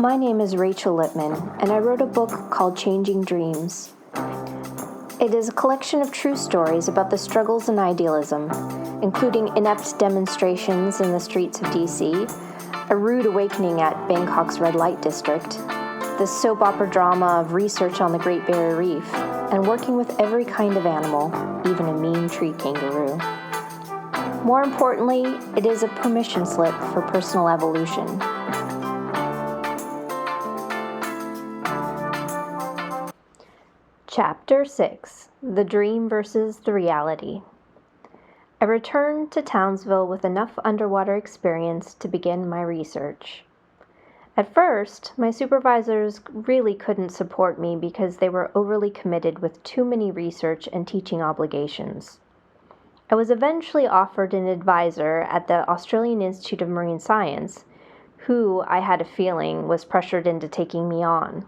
My name is Rachel Lippman, and I wrote a book called Changing Dreams. It is a collection of true stories about the struggles and idealism, including inept demonstrations in the streets of DC, a rude awakening at Bangkok's red light district, the soap opera drama of research on the Great Barrier Reef, and working with every kind of animal, even a mean tree kangaroo. More importantly, it is a permission slip for personal evolution. Chapter 6: The Dream versus the Reality. I returned to Townsville with enough underwater experience to begin my research. At first, my supervisors really couldn't support me because they were overly committed with too many research and teaching obligations. I was eventually offered an advisor at the Australian Institute of Marine Science, who, I had a feeling, was pressured into taking me on.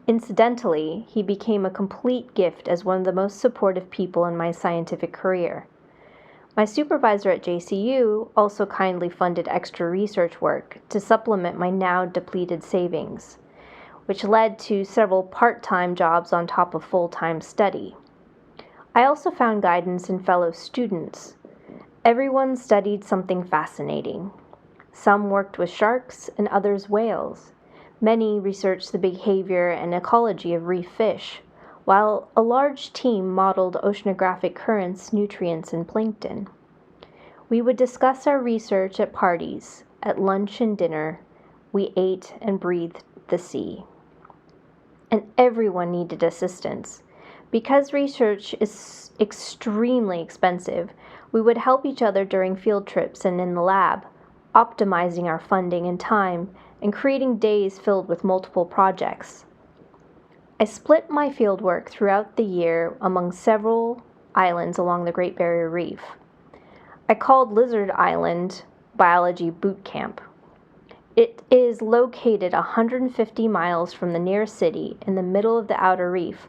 Incidentally, he became a complete gift as one of the most supportive people in my scientific career. My supervisor at JCU also kindly funded extra research work to supplement my now depleted savings, which led to several part-time jobs on top of full-time study. I also found guidance in fellow students. Everyone studied something fascinating. Some worked with sharks and others whales. Many researched the behavior and ecology of reef fish, while a large team modeled oceanographic currents, nutrients, and plankton. We would discuss our research at parties, at lunch and dinner. We ate and breathed the sea. And everyone needed assistance. Because research is extremely expensive, we would help each other during field trips and in the lab, optimizing our funding and time, and creating days filled with multiple projects. I split my fieldwork throughout the year among several islands along the Great Barrier Reef. I called Lizard Island Biology Boot Camp. It is located 150 miles from the nearest city in the middle of the outer reef,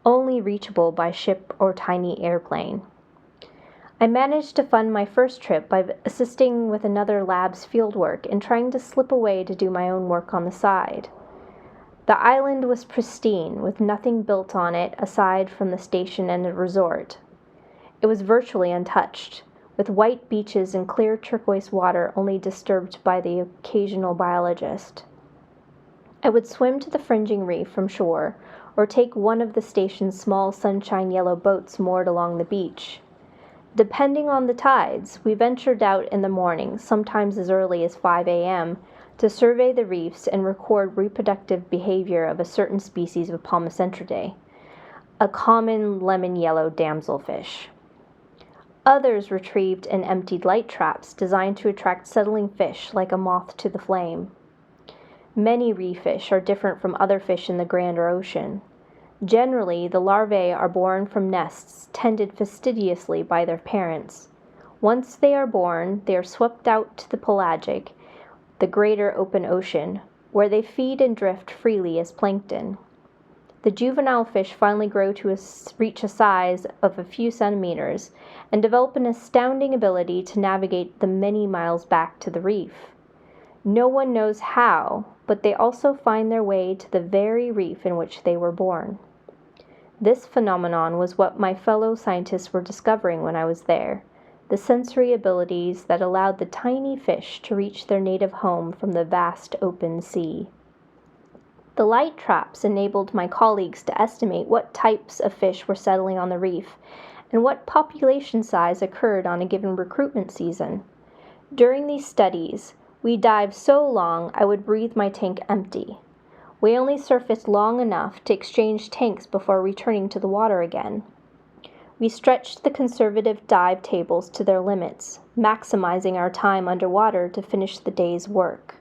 only reachable by ship or tiny airplane. I managed to fund my first trip by assisting with another lab's fieldwork and trying to slip away to do my own work on the side. The island was pristine, with nothing built on it aside from the station and a resort. It was virtually untouched, with white beaches and clear turquoise water only disturbed by the occasional biologist. I would swim to the fringing reef from shore, or take one of the station's small sunshine yellow boats moored along the beach. Depending on the tides, we ventured out in the morning, sometimes as early as 5 a.m., to survey the reefs and record reproductive behavior of a certain species of Pomacentridae, a common lemon-yellow damselfish. Others retrieved and emptied light traps designed to attract settling fish like a moth to the flame. Many reef fish are different from other fish in the grander ocean. Generally, the larvae are born from nests tended fastidiously by their parents. Once they are born, they are swept out to the pelagic, the greater open ocean, where they feed and drift freely as plankton. The juvenile fish finally grow to reach a size of a few centimeters and develop an astounding ability to navigate the many miles back to the reef. No one knows how, but they also find their way to the very reef in which they were born. This phenomenon was what my fellow scientists were discovering when I was there, the sensory abilities that allowed the tiny fish to reach their native home from the vast open sea. The light traps enabled my colleagues to estimate what types of fish were settling on the reef and what population size occurred on a given recruitment season. During these studies, we dived so long I would breathe my tank empty. We only surfaced long enough to exchange tanks before returning to the water again. We stretched the conservative dive tables to their limits, maximizing our time underwater to finish the day's work.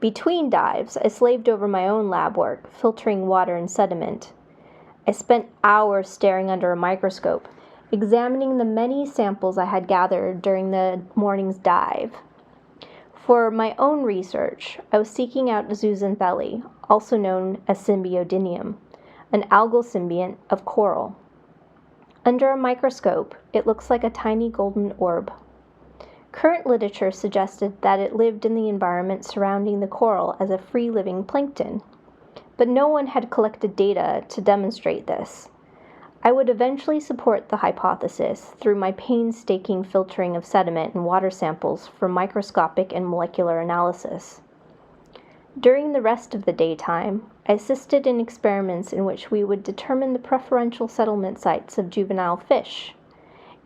Between dives, I slaved over my own lab work, filtering water and sediment. I spent hours staring under a microscope, examining the many samples I had gathered during the morning's dive. For my own research, I was seeking out zooxanthellae, also known as Symbiodinium, an algal symbiont of coral. Under a microscope, it looks like a tiny golden orb. Current literature suggested that it lived in the environment surrounding the coral as a free-living plankton, but no one had collected data to demonstrate this. I would eventually support the hypothesis through my painstaking filtering of sediment and water samples for microscopic and molecular analysis. During the rest of the daytime, I assisted in experiments in which we would determine the preferential settlement sites of juvenile fish.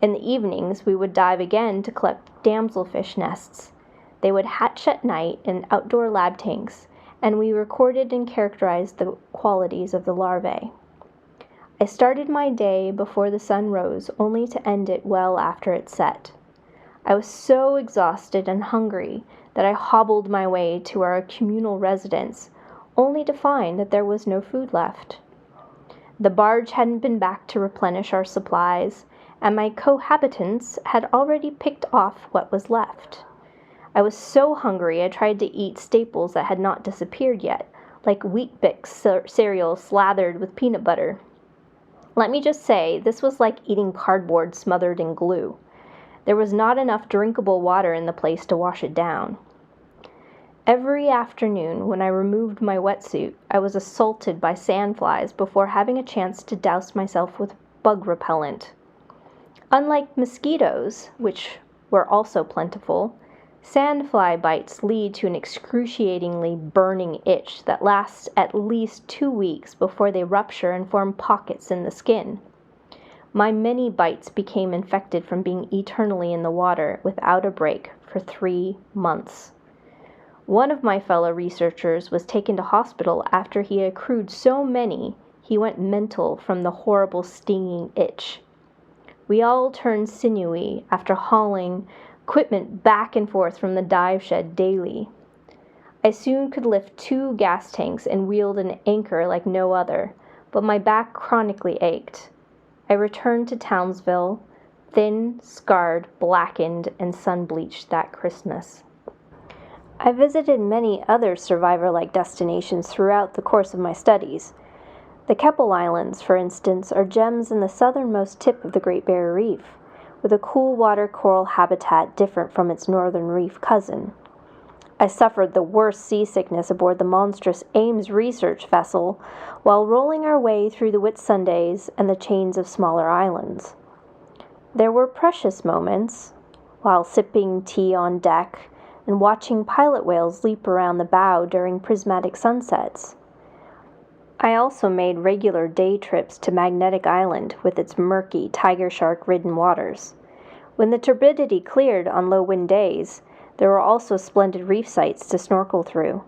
In the evenings, we would dive again to collect damselfish nests. They would hatch at night in outdoor lab tanks, and we recorded and characterized the qualities of the larvae. I started my day before the sun rose, only to end it well after it set. I was so exhausted and hungry that I hobbled my way to our communal residence, only to find that there was no food left. The barge hadn't been back to replenish our supplies, and my cohabitants had already picked off what was left. I was so hungry I tried to eat staples that had not disappeared yet, like Weet-Bix cereal slathered with peanut butter. Let me just say, this was like eating cardboard smothered in glue. There was not enough drinkable water in the place to wash it down. Every afternoon, when I removed my wetsuit, I was assaulted by sandflies before having a chance to douse myself with bug repellent. Unlike mosquitoes, which were also plentiful, sandfly bites lead to an excruciatingly burning itch that lasts at least 2 weeks before they rupture and form pockets in the skin. My many bites became infected from being eternally in the water without a break for 3 months. One of my fellow researchers was taken to hospital after he accrued so many he went mental from the horrible stinging itch. We all turned sinewy after hauling equipment back and forth from the dive shed daily. I soon could lift 2 gas tanks and wield an anchor like no other, but my back chronically ached. I returned to Townsville, thin, scarred, blackened, and sun-bleached that Christmas. I visited many other survivor-like destinations throughout the course of my studies. The Keppel Islands, for instance, are gems in the southernmost tip of the Great Barrier Reef, with a cool water coral habitat different from its northern reef cousin. I suffered the worst seasickness aboard the monstrous Ames research vessel while rolling our way through the Whitsundays and the chains of smaller islands. There were precious moments, while sipping tea on deck and watching pilot whales leap around the bow during prismatic sunsets. I also made regular day trips to Magnetic Island with its murky, tiger shark-ridden waters. When the turbidity cleared on low-wind days, there were also splendid reef sites to snorkel through.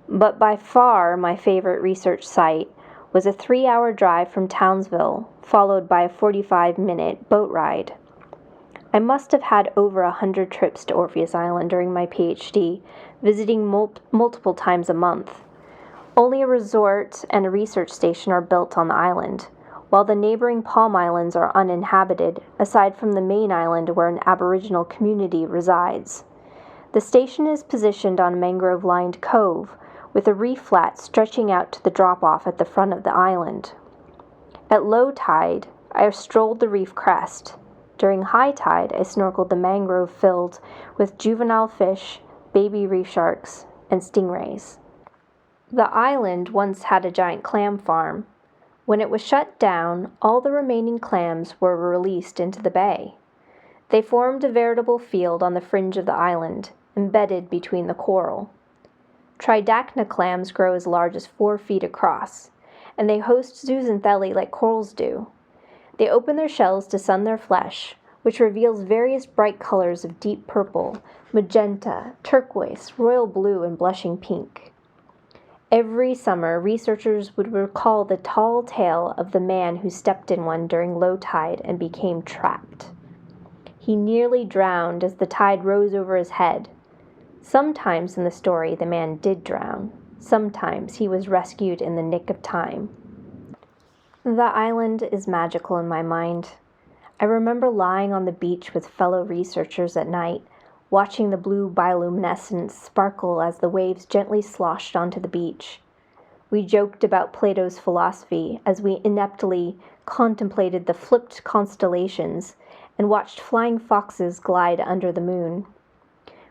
But by far my favorite research site was a 3-hour drive from Townsville, followed by a 45-minute boat ride. I must have had over 100 trips to Orpheus Island during my PhD, visiting multiple times a month. Only a resort and a research station are built on the island, while the neighboring Palm Islands are uninhabited, aside from the main island where an Aboriginal community resides. The station is positioned on a mangrove-lined cove, with a reef flat stretching out to the drop-off at the front of the island. At low tide, I strolled the reef crest. During high tide, I snorkeled the mangrove filled with juvenile fish, baby reef sharks, and stingrays. The island once had a giant clam farm. When it was shut down, all the remaining clams were released into the bay. They formed a veritable field on the fringe of the island, embedded between the coral. Tridacna clams grow as large as 4 feet across, and they host zooxanthellae like corals do. They open their shells to sun their flesh, which reveals various bright colors of deep purple, magenta, turquoise, royal blue, and blushing pink. Every summer, researchers would recall the tall tale of the man who stepped in one during low tide and became trapped. He nearly drowned as the tide rose over his head. Sometimes in the story, the man did drown. Sometimes he was rescued in the nick of time. The island is magical in my mind. I remember lying on the beach with fellow researchers at night, watching the blue bioluminescence sparkle as the waves gently sloshed onto the beach. We joked about Plato's philosophy as we ineptly contemplated the flipped constellations and watched flying foxes glide under the moon.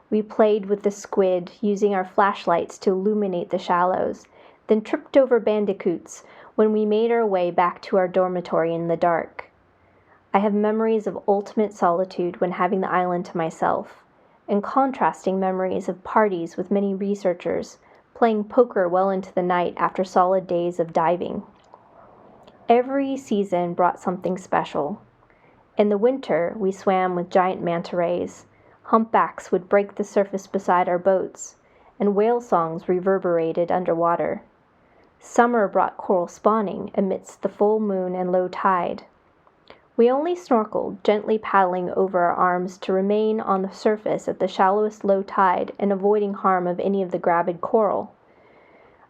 We played with the squid, using our flashlights to illuminate the shallows, then tripped over bandicoots when we made our way back to our dormitory in the dark. I have memories of ultimate solitude when having the island to myself, and contrasting memories of parties with many researchers, playing poker well into the night after solid days of diving. Every season brought something special. In the winter, we swam with giant manta rays. Humpbacks would break the surface beside our boats, and whale songs reverberated underwater. Summer brought coral spawning amidst the full moon and low tide. We only snorkeled, gently paddling over our arms to remain on the surface at the shallowest low tide and avoiding harm of any of the gravid coral.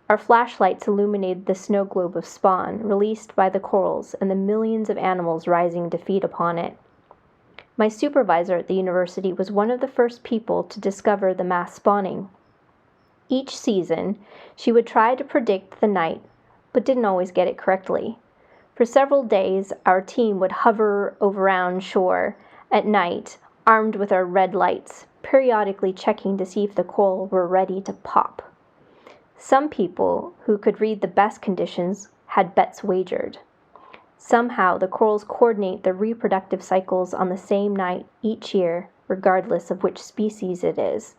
Our flashlights illuminated the snow globe of spawn released by the corals and the millions of animals rising to feed upon it. My supervisor at the university was one of the first people to discover the mass spawning. Each season, she would try to predict the night, but didn't always get it correctly. For several days, our team would hover around shore at night, armed with our red lights, periodically checking to see if the coral were ready to pop. Some people who could read the best conditions had bets wagered. Somehow, the corals coordinate their reproductive cycles on the same night each year, regardless of which species it is.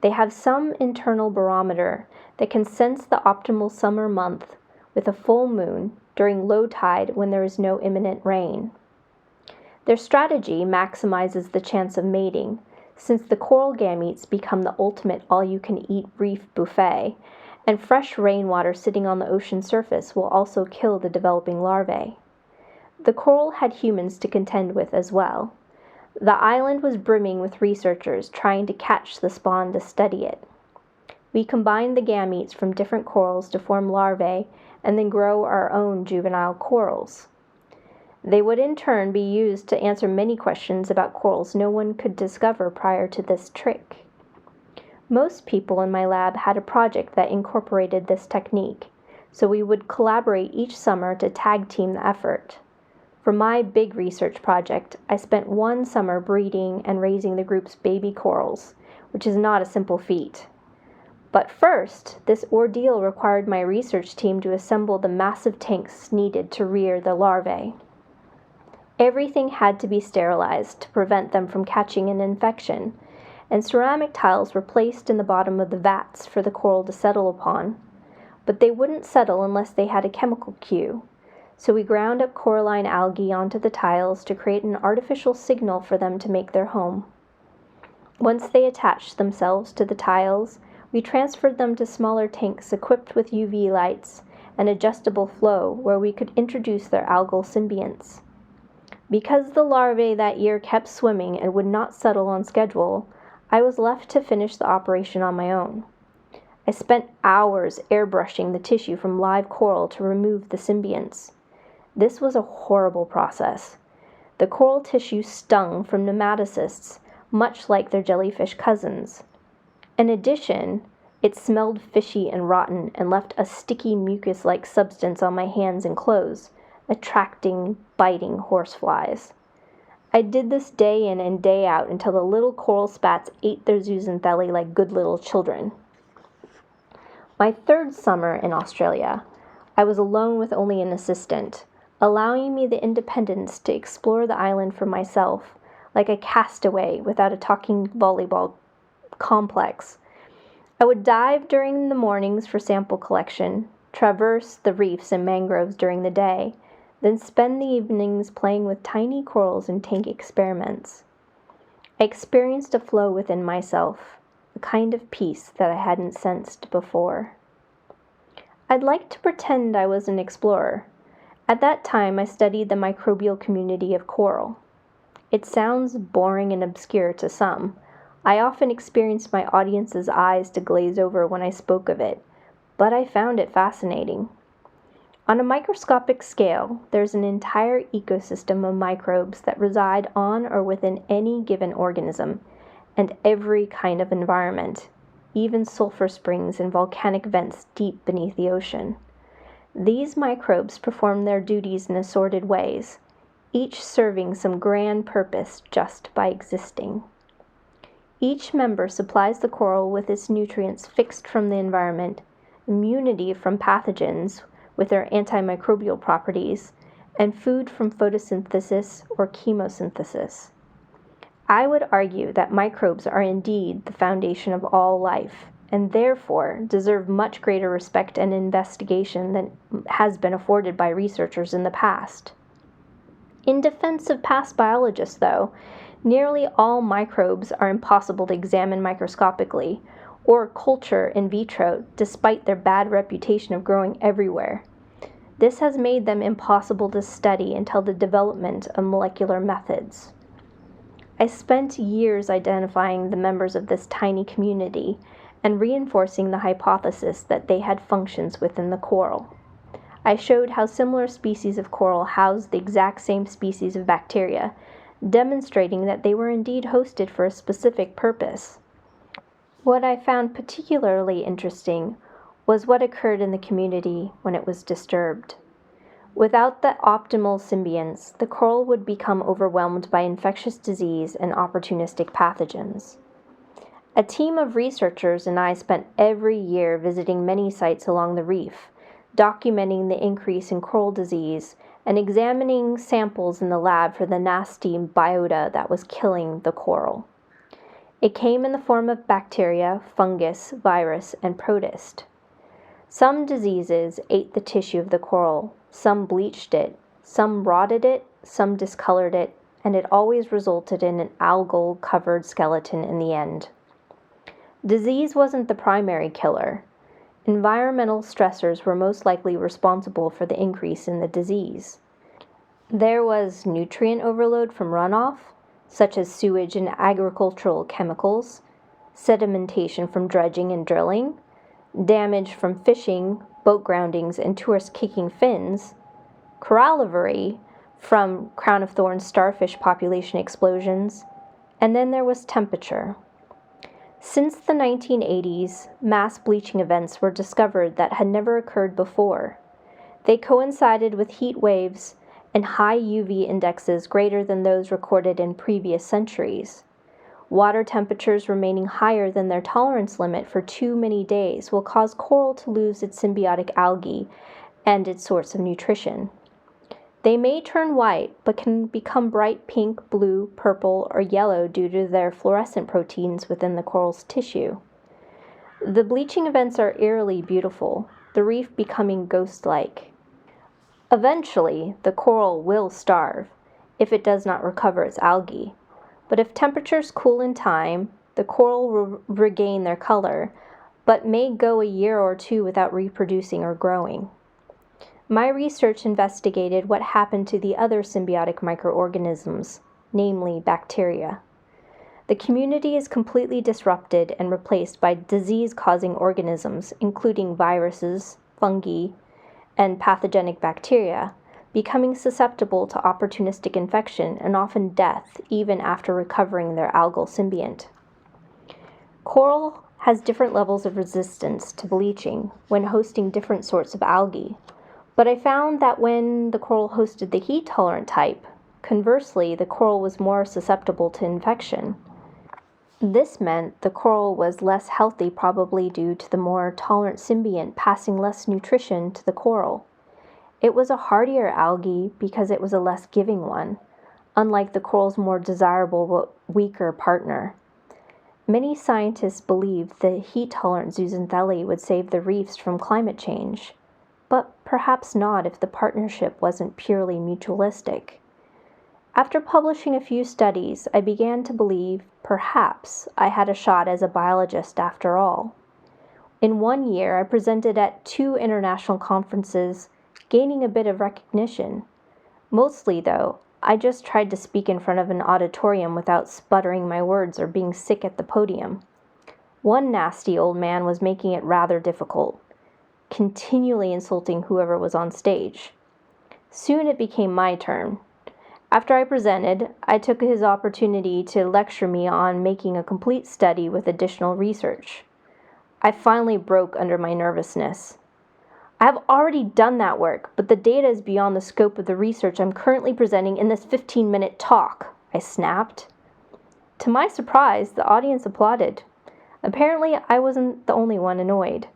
They have some internal barometer that can sense the optimal summer month with a full moon during low tide when there is no imminent rain. Their strategy maximizes the chance of mating, since the coral gametes become the ultimate all-you-can-eat reef buffet, and fresh rainwater sitting on the ocean surface will also kill the developing larvae. The coral had humans to contend with as well. The island was brimming with researchers trying to catch the spawn to study it. We combined the gametes from different corals to form larvae and then grow our own juvenile corals. They would in turn be used to answer many questions about corals no one could discover prior to this trick. Most people in my lab had a project that incorporated this technique, so we would collaborate each summer to tag team the effort. For my big research project, I spent one summer breeding and raising the group's baby corals, which is not a simple feat. But first, this ordeal required my research team to assemble the massive tanks needed to rear the larvae. Everything had to be sterilized to prevent them from catching an infection, and ceramic tiles were placed in the bottom of the vats for the coral to settle upon. But they wouldn't settle unless they had a chemical cue, so we ground up coralline algae onto the tiles to create an artificial signal for them to make their home. Once they attached themselves to the tiles, we transferred them to smaller tanks equipped with UV lights and adjustable flow where we could introduce their algal symbionts. Because the larvae that year kept swimming and would not settle on schedule, I was left to finish the operation on my own. I spent hours airbrushing the tissue from live coral to remove the symbionts. This was a horrible process. The coral tissue stung from nematocysts, much like their jellyfish cousins. In addition, it smelled fishy and rotten and left a sticky mucus-like substance on my hands and clothes, attracting biting horseflies. I did this day in and day out until the little coral spats ate their zooxanthellae like good little children. My third summer in Australia, I was alone with only an assistant, allowing me the independence to explore the island for myself, like a castaway without a talking volleyball complex. I would dive during the mornings for sample collection, traverse the reefs and mangroves during the day, then spend the evenings playing with tiny corals and tank experiments. I experienced a flow within myself, a kind of peace that I hadn't sensed before. I'd like to pretend I was an explorer. At that time, I studied the microbial community of coral. It sounds boring and obscure to some. I often experienced my audience's eyes to glaze over when I spoke of it, but I found it fascinating. On a microscopic scale, there's an entire ecosystem of microbes that reside on or within any given organism, and every kind of environment, even sulfur springs and volcanic vents deep beneath the ocean. These microbes perform their duties in assorted ways, each serving some grand purpose just by existing. Each member supplies the coral with its nutrients fixed from the environment, immunity from pathogens with their antimicrobial properties, and food from photosynthesis or chemosynthesis. I would argue that microbes are indeed the foundation of all life, and therefore deserve much greater respect and investigation than has been afforded by researchers in the past. In defense of past biologists, though, nearly all microbes are impossible to examine microscopically or culture in vitro, despite their bad reputation of growing everywhere. This has made them impossible to study until the development of molecular methods. I spent years identifying the members of this tiny community and reinforcing the hypothesis that they had functions within the coral. I showed how similar species of coral house the exact same species of bacteria, demonstrating that they were indeed hosted for a specific purpose. What I found particularly interesting was what occurred in the community when it was disturbed. Without the optimal symbionts, the coral would become overwhelmed by infectious disease and opportunistic pathogens. A team of researchers and I spent every year visiting many sites along the reef, documenting the increase in coral disease and examining samples in the lab for the nasty biota that was killing the coral. It came in the form of bacteria, fungus, virus, and protist. Some diseases ate the tissue of the coral, some bleached it, some rotted it, some discolored it, and it always resulted in an algal-covered skeleton in the end. Disease wasn't the primary killer. Environmental stressors were most likely responsible for the increase in the disease. There was nutrient overload from runoff, such as sewage and agricultural chemicals, sedimentation from dredging and drilling, damage from fishing, boat groundings, and tourists kicking fins, corallivery from crown of thorns starfish population explosions, and then there was temperature. Since the 1980s, mass bleaching events were discovered that had never occurred before. They coincided with heat waves and high UV indexes greater than those recorded in previous centuries. Water temperatures remaining higher than their tolerance limit for too many days will cause coral to lose its symbiotic algae and its source of nutrition. They may turn white, but can become bright pink, blue, purple, or yellow due to their fluorescent proteins within the coral's tissue. The bleaching events are eerily beautiful, the reef becoming ghost-like. Eventually, the coral will starve if it does not recover its algae. But if temperatures cool in time, the coral will regain their color, but may go a year or two without reproducing or growing. My research investigated what happened to the other symbiotic microorganisms, namely bacteria. The community is completely disrupted and replaced by disease-causing organisms, including viruses, fungi, and pathogenic bacteria, becoming susceptible to opportunistic infection and often death even after recovering their algal symbiont. Coral has different levels of resistance to bleaching when hosting different sorts of algae, but I found that when the coral hosted the heat-tolerant type, conversely, the coral was more susceptible to infection. This meant the coral was less healthy, probably due to the more tolerant symbiont passing less nutrition to the coral. It was a hardier algae because it was a less giving one, unlike the coral's more desirable but weaker partner. Many scientists believed the heat-tolerant zooxanthellae would save the reefs from climate change, but perhaps not if the partnership wasn't purely mutualistic. After publishing a few studies, I began to believe perhaps I had a shot as a biologist after all. In 1 year, I presented at 2 international conferences, gaining a bit of recognition. Mostly, though, I just tried to speak in front of an auditorium without sputtering my words or being sick at the podium. One nasty old man was making it rather difficult, continually insulting whoever was on stage. Soon it became my turn. After I presented, I took his opportunity to lecture me on making a complete study with additional research. I finally broke under my nervousness. I have already done that work, but the data is beyond the scope of the research I'm currently presenting in this 15-minute talk, I snapped. To my surprise, the audience applauded. Apparently, I wasn't the only one annoyed.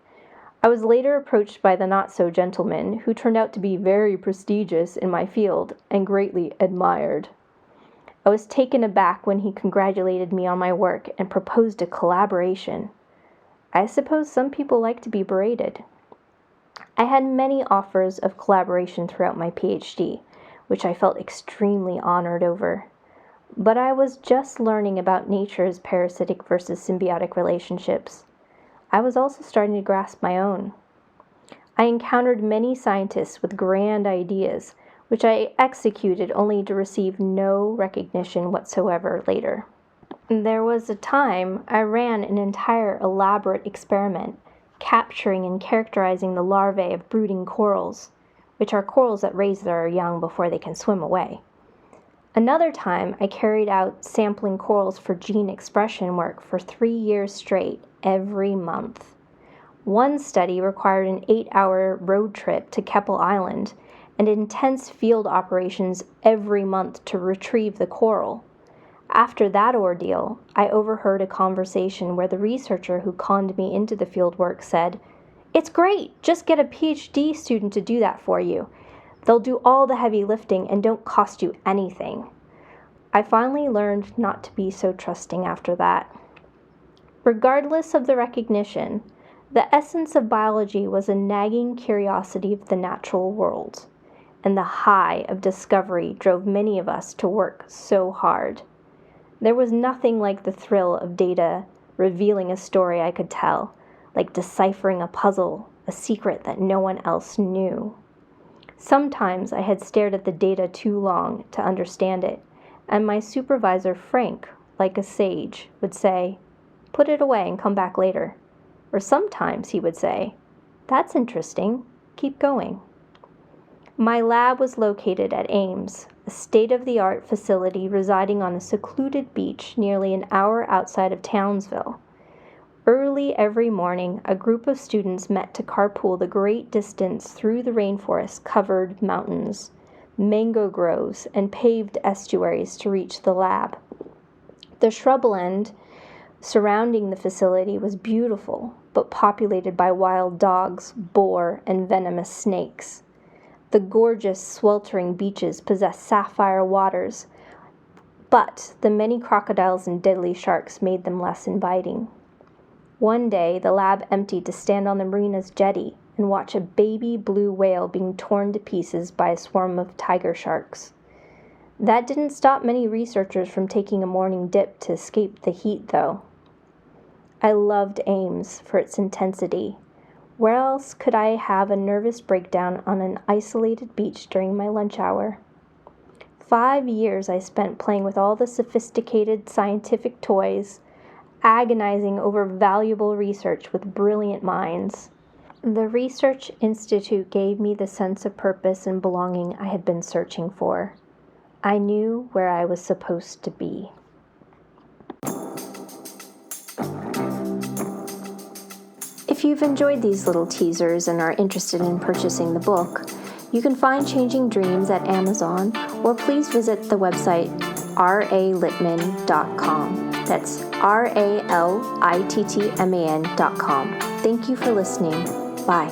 I was later approached by the not-so-gentleman, who turned out to be very prestigious in my field and greatly admired. I was taken aback when he congratulated me on my work and proposed a collaboration. I suppose some people like to be berated. I had many offers of collaboration throughout my PhD, which I felt extremely honored over. But I was just learning about nature's parasitic versus symbiotic relationships. I was also starting to grasp my own. I encountered many scientists with grand ideas, which I executed only to receive no recognition whatsoever later. There was a time I ran an entire elaborate experiment, capturing and characterizing the larvae of brooding corals, which are corals that raise their young before they can swim away. Another time, I carried out sampling corals for gene expression work for 3 years straight, every month. One study required an 8-hour road trip to Keppel Island and intense field operations every month to retrieve the coral. After that ordeal, I overheard a conversation where the researcher who conned me into the field work said, "It's great, just get a PhD student to do that for you. They'll do all the heavy lifting and don't cost you anything." I finally learned not to be so trusting after that. Regardless of the recognition, the essence of biology was a nagging curiosity of the natural world, and the high of discovery drove many of us to work so hard. There was nothing like the thrill of data revealing a story I could tell, like deciphering a puzzle, a secret that no one else knew. Sometimes I had stared at the data too long to understand it, and my supervisor, Frank, like a sage, would say, "Put it away and come back later." Or sometimes he would say, "That's interesting, keep going." My lab was located at Ames, a state-of-the-art facility residing on a secluded beach nearly an hour outside of Townsville. Early every morning, a group of students met to carpool the great distance through the rainforest-covered mountains, mango groves, and paved estuaries to reach the lab. The shrubland surrounding the facility was beautiful, but populated by wild dogs, boar, and venomous snakes. The gorgeous, sweltering beaches possessed sapphire waters, but the many crocodiles and deadly sharks made them less inviting. One day, the lab emptied to stand on the marina's jetty and watch a baby blue whale being torn to pieces by a swarm of tiger sharks. That didn't stop many researchers from taking a morning dip to escape the heat, though. I loved Ames for its intensity. Where else could I have a nervous breakdown on an isolated beach during my lunch hour? 5 years I spent playing with all the sophisticated scientific toys, agonizing over valuable research with brilliant minds. The Research Institute gave me the sense of purpose and belonging I had been searching for. I knew where I was supposed to be. If you've enjoyed these little teasers and are interested in purchasing the book, you can find Changing Dreams at Amazon, or please visit the website ralittman.com. That's ralittman.com. Thank you for listening. Bye.